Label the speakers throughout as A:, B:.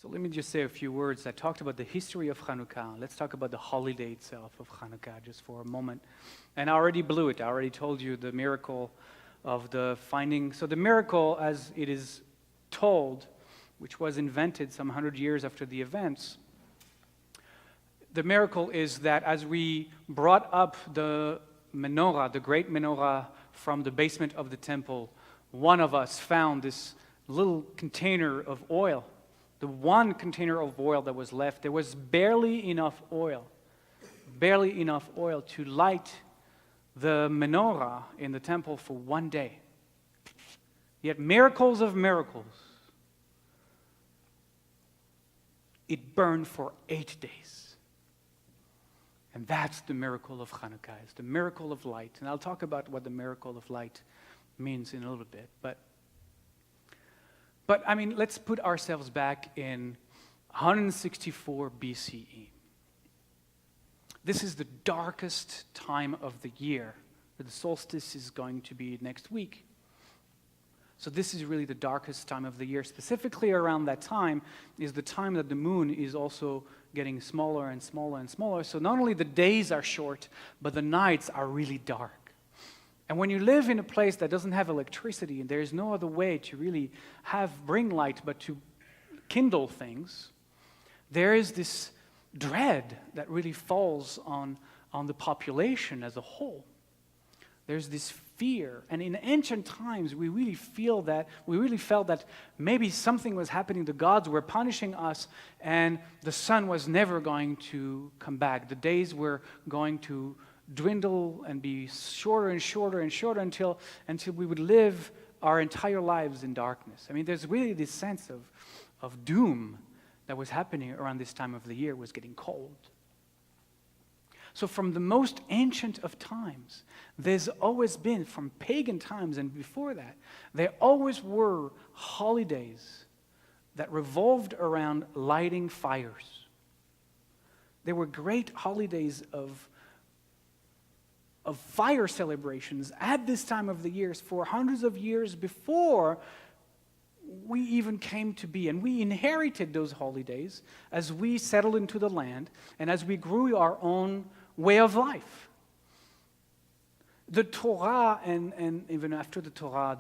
A: So let me just say a few words. I talked about the history of Chanukkah. Let's talk about the holiday itself of Chanukkah just for a moment. And I already blew it. I already told you the miracle of the finding. So the miracle, as it is told, which was invented some 100 years after the events, the miracle is that as we brought up the menorah, the great menorah, from the basement of the temple, one of us found this little container of oil. The one container of oil that was left, there was barely enough oil to light the menorah in the temple for one day. Yet miracles of miracles, it burned for 8 days. And that's the miracle of Chanukkah. It's the miracle of light. And I'll talk about what the miracle of light means in a little bit. But I mean, let's put ourselves back in 164 BCE. This is the darkest time of the year. The solstice is going to be next week. So this is really the darkest time of the year. Specifically around that time is the time that the moon is also getting smaller and smaller and smaller. So not only the days are short, but the nights are really dark. And when you live in a place that doesn't have electricity and there is no other way to really bring light but to kindle things, there is this dread that really falls on the population as a whole. There's this fear. And in ancient times, we really felt that maybe something was happening. The gods were punishing us and the sun was never going to come back. The days were going to dwindle and be shorter and shorter and shorter until we would live our entire lives in darkness. I mean, there's really this sense of doom that was happening around this time of the year. It was getting cold. So from the most ancient of times, there's always been, from pagan times and before that, there always were holidays that revolved around lighting fires. There were great holidays of fire celebrations at this time of the year for hundreds of years before we even came to be. And we inherited those holidays as we settled into the land and as we grew our own way of life. The Torah and even after the Torah,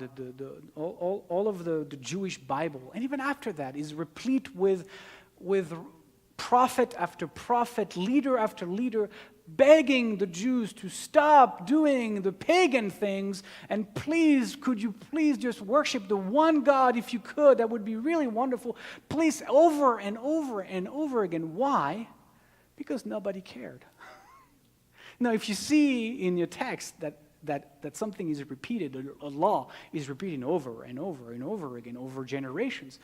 A: all of the Jewish Bible, and even after that, is replete with prophet after prophet, leader after leader, begging the Jews to stop doing the pagan things and could you please just worship the one God if you could? That would be really wonderful. Please, over and over and over again. Why? Because nobody cared. Now, if you see in your text that something is repeated, a law is repeated over and over and over again over generations,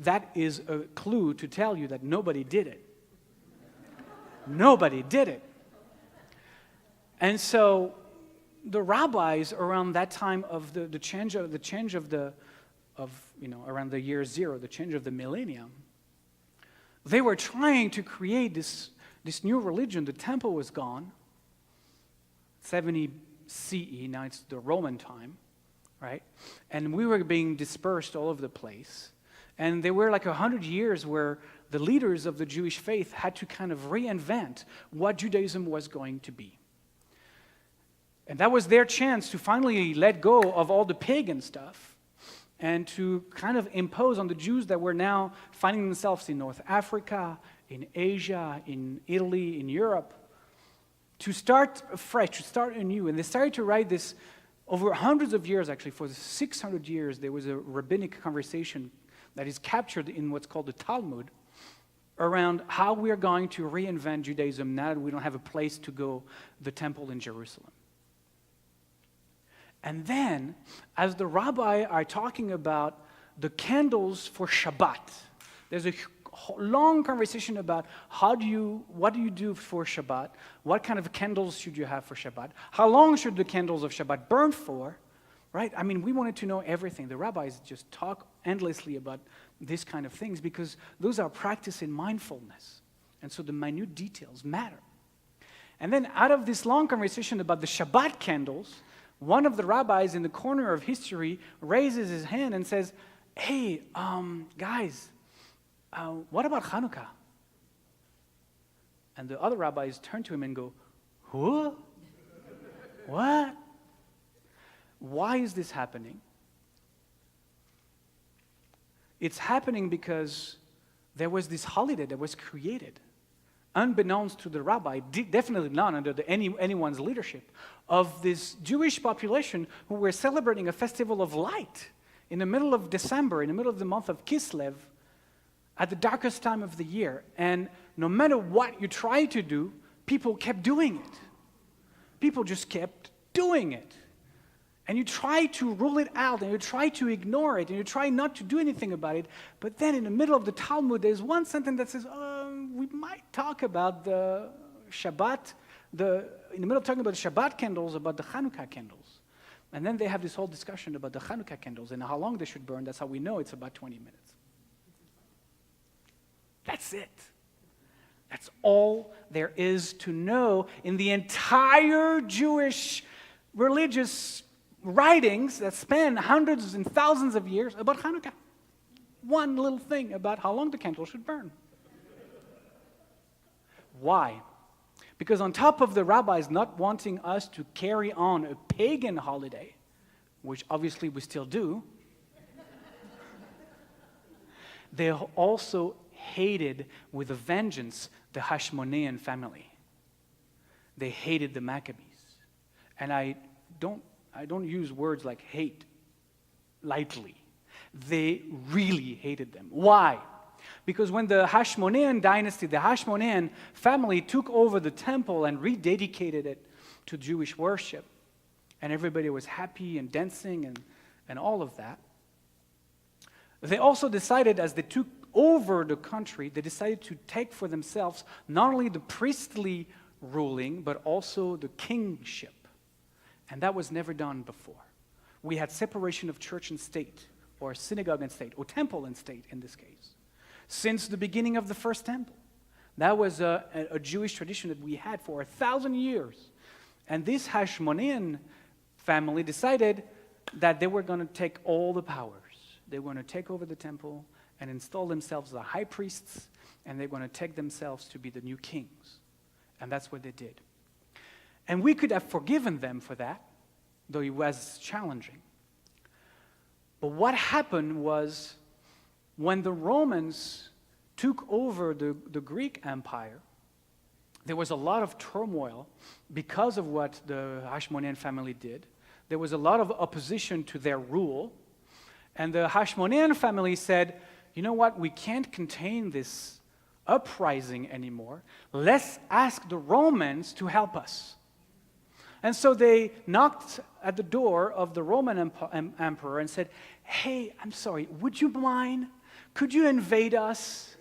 A: that is a clue to tell you that nobody did it. Nobody did it. And so the rabbis around that time of the change of around the year zero, the change of the millennium, they were trying to create this new religion. The temple was gone. 70 CE, now it's the Roman time, right? And we were being dispersed all over the place. And there were like 100 years where the leaders of the Jewish faith had to kind of reinvent what Judaism was going to be. And that was their chance to finally let go of all the pagan stuff and to kind of impose on the Jews that were now finding themselves in North Africa, in Asia, in Italy, in Europe, to start afresh, to start anew. And they started to write this over hundreds of years, actually. For 600 years, there was a rabbinic conversation that is captured in what's called the Talmud around how we are going to reinvent Judaism now that we don't have a place to go, the temple in Jerusalem. And then, as the rabbi are talking about the candles for Shabbat, there's a long conversation about what do you do for Shabbat? What kind of candles should you have for Shabbat? How long should the candles of Shabbat burn for? Right? I mean, we wanted to know everything. The rabbis just talk endlessly about these kind of things because those are practice in mindfulness. And so the minute details matter. And then out of this long conversation about the Shabbat candles, one of the rabbis in the corner of history raises his hand and says, hey, guys, what about Chanukkah? And the other rabbis turn to him and go, who? What? Why is this happening? It's happening because there was this holiday that was created, unbeknownst to the rabbi, definitely not under anyone's leadership, of this Jewish population who were celebrating a festival of light in the middle of December, in the middle of the month of Kislev, at the darkest time of the year. And no matter what you try to do, people kept doing it. People just kept doing it. And you try to rule it out, and you try to ignore it, and you try not to do anything about it. But then in the middle of the Talmud, there's one sentence that says, we might talk about the Shabbat, in the middle of talking about the Shabbat candles, about the Chanukkah candles. And then they have this whole discussion about the Chanukkah candles and how long they should burn. That's how we know it's about 20 minutes. That's it. That's all there is to know in the entire Jewish religious writings that span hundreds and thousands of years about Hanukkah. One little thing about how long the candle should burn. Why? Because on top of the rabbis not wanting us to carry on a pagan holiday, which obviously we still do, they also hated with a vengeance the Hashmonean family. They hated the Maccabees. And I don't use words like hate lightly. They really hated them. Why? Because when the Hashmonean dynasty, the Hashmonean family took over the temple and rededicated it to Jewish worship, and everybody was happy and dancing and all of that, they also decided, as they took over the country, they decided to take for themselves not only the priestly ruling, but also the kingship. And that was never done before. We had separation of church and state, or synagogue and state, or temple and state in this case, since the beginning of the first temple. That was a Jewish tradition that we had for 1,000 years. And this Hashmonean family decided that they were going to take all the powers. They were going to take over the temple and install themselves as the high priests, and they're going to take themselves to be the new kings. And that's what they did. And we could have forgiven them for that, though it was challenging. But what happened was, when the Romans took over the Greek Empire, there was a lot of turmoil because of what the Hashmonean family did. There was a lot of opposition to their rule. And the Hashmonean family said, you know what, we can't contain this uprising anymore. Let's ask the Romans to help us. And so they knocked at the door of the Roman emperor and said, hey, I'm sorry, would you mind? Could you invade us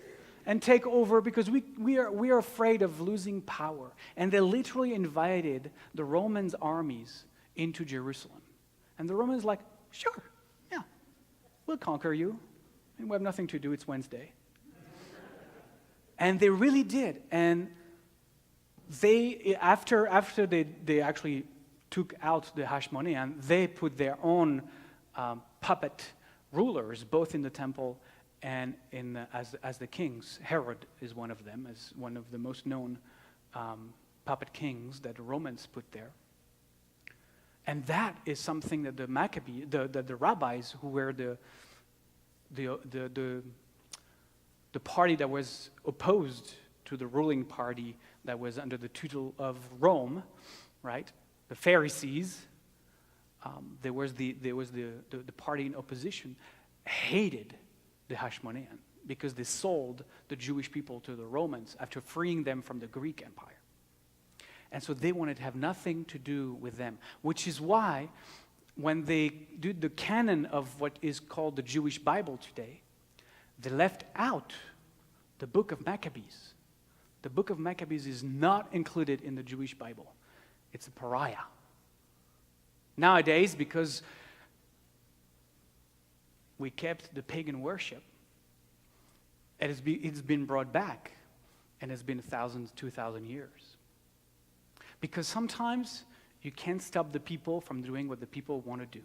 A: and take over? Because we are afraid of losing power. And they literally invited the Romans' armies into Jerusalem. And the Romans like, sure, yeah, we'll conquer you. And we have nothing to do, it's Wednesday. And they really did. And they, after they actually took out the Hashmonean, they put their own puppet rulers, both in the temple and as the kings. Herod is one of them, as one of the most known puppet kings that the Romans put there. And that is something that the rabbis, who were the party that was opposed to the ruling party that was under the tutel of Rome, right? The Pharisees, there was the party in opposition, hated the Hashmonean because they sold the Jewish people to the Romans after freeing them from the Greek Empire. And so they wanted to have nothing to do with them, which is why when they did the canon of what is called the Jewish Bible today, they left out the book of Maccabees. The book of Maccabees is not included in the Jewish Bible. It's a pariah. Nowadays, because we kept the pagan worship, it's been brought back, and it's been 2,000 years. Because sometimes you can't stop the people from doing what the people want to do.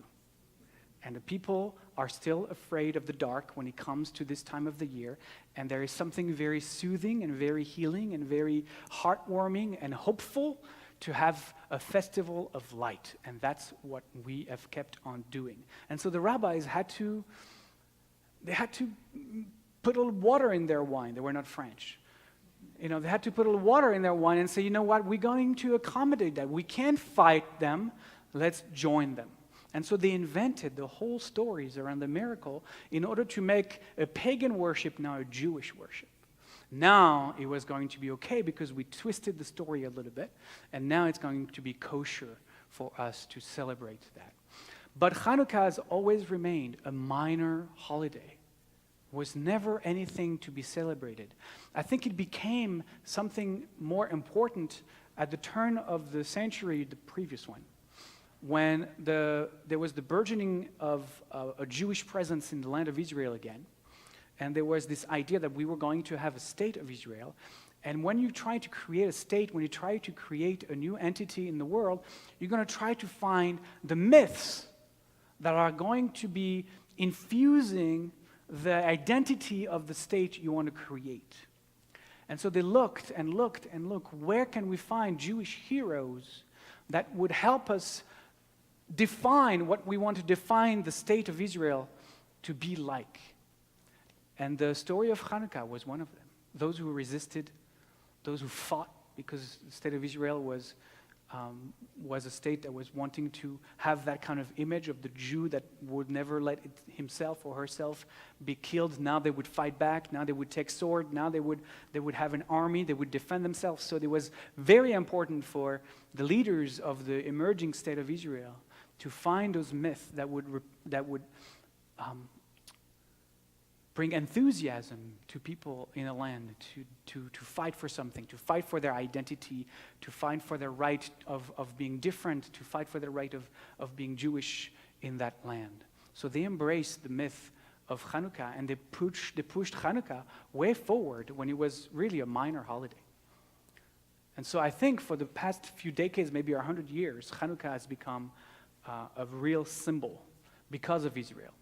A: And the people are still afraid of the dark when it comes to this time of the year. And there is something very soothing and very healing and very heartwarming and hopeful to have a festival of light. And that's what we have kept on doing. And so the rabbis had to put a little water in their wine. They were not French. They had to put a little water in their wine and say, you know what, we're going to accommodate that. We can't fight them. Let's join them. And so they invented the whole stories around the miracle in order to make a pagan worship now a Jewish worship. Now it was going to be okay because we twisted the story a little bit, and now it's going to be kosher for us to celebrate that. But Chanukkah has always remained a minor holiday. Was never anything to be celebrated. I think it became something more important at the turn of the century, the previous one, when there was the burgeoning of a Jewish presence in the land of Israel again, and there was this idea that we were going to have a state of Israel. And when you try to create a state, when you try to create a new entity in the world, you're going to try to find the myths that are going to be infusing the identity of the state you want to create. And so they looked and looked and looked, where can we find Jewish heroes that would help us define what we want to define the state of Israel to be like? And the story of Chanukkah was one of them. Those who resisted, those who fought, because the state of Israel was a state that was wanting to have that kind of image of the Jew that would never let himself or herself be killed. Now they would fight back. Now they would take sword. Now they would have an army. They would defend themselves. So it was very important for the leaders of the emerging state of Israel to find those myths that would bring enthusiasm to people in a land to fight for something, to fight for their identity, to fight for their right of being different, to fight for their right of being Jewish in that land. So they embraced the myth of Chanukkah, and they pushed Chanukkah way forward when it was really a minor holiday. And so I think for the past few decades, maybe 100 years, Chanukkah has become a real symbol because of Israel.